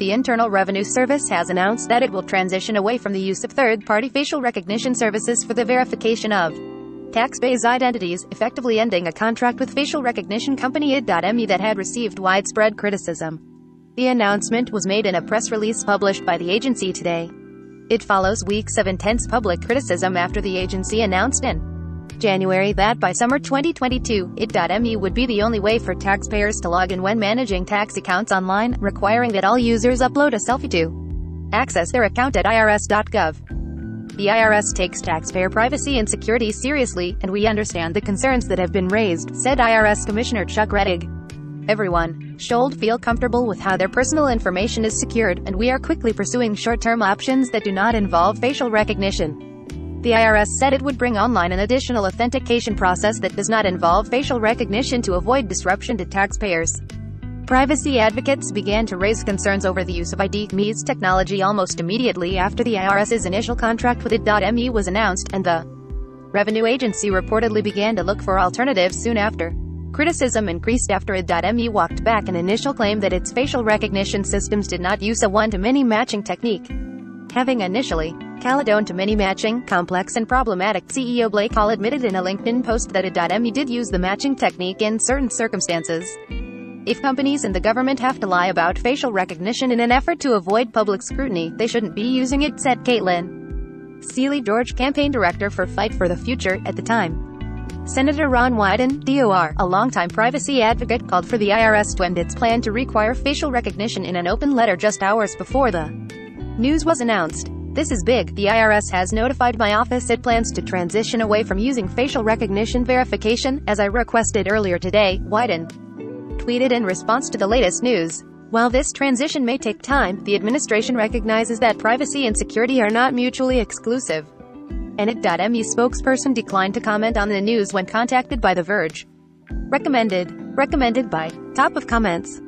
The Internal Revenue Service has announced that it will transition away from the use of third-party facial recognition services for the verification of tax-based identities, effectively ending a contract with facial recognition company ID.me that had received widespread criticism. The announcement was made in a press release published by the agency today. It follows weeks of intense public criticism after the agency announced in January that by summer 2022, ID.me would be the only way for taxpayers to log in when managing tax accounts online, requiring that all users upload a selfie to access their account at irs.gov. The IRS takes taxpayer privacy and security seriously, and we understand the concerns that have been raised, said IRS Commissioner Chuck Rettig. Everyone should feel comfortable with how their personal information is secured, and we are quickly pursuing short-term options that do not involve facial recognition. The IRS said it would bring online an additional authentication process that does not involve facial recognition to avoid disruption to taxpayers. Privacy advocates began to raise concerns over the use of ID.me's technology almost immediately after the IRS's initial contract with ID.me was announced, and the revenue agency reportedly began to look for alternatives soon after. Criticism increased after ID.me walked back an initial claim that its facial recognition systems did not use a one-to-many matching technique. Having initially called one-to-many matching complex and problematic, CEO Blake Hall admitted in a LinkedIn post that ID.me did use the matching technique in certain circumstances. If companies and the government have to lie about facial recognition in an effort to avoid public scrutiny, they shouldn't be using it, said Caitlin Seeley George, campaign director for Fight for the Future, at the time. Senator Ron Wyden, DOR, a longtime privacy advocate, called for the IRS to end its plan to require facial recognition in an open letter just hours before the news was announced. This is big. The IRS has notified my office it plans to transition away from using facial recognition verification, as I requested earlier today, Wyden tweeted in response to the latest news. While this transition may take time, the administration recognizes that privacy and security are not mutually exclusive. An ID.me spokesperson declined to comment on the news when contacted by The Verge. Recommended by Top of Comments.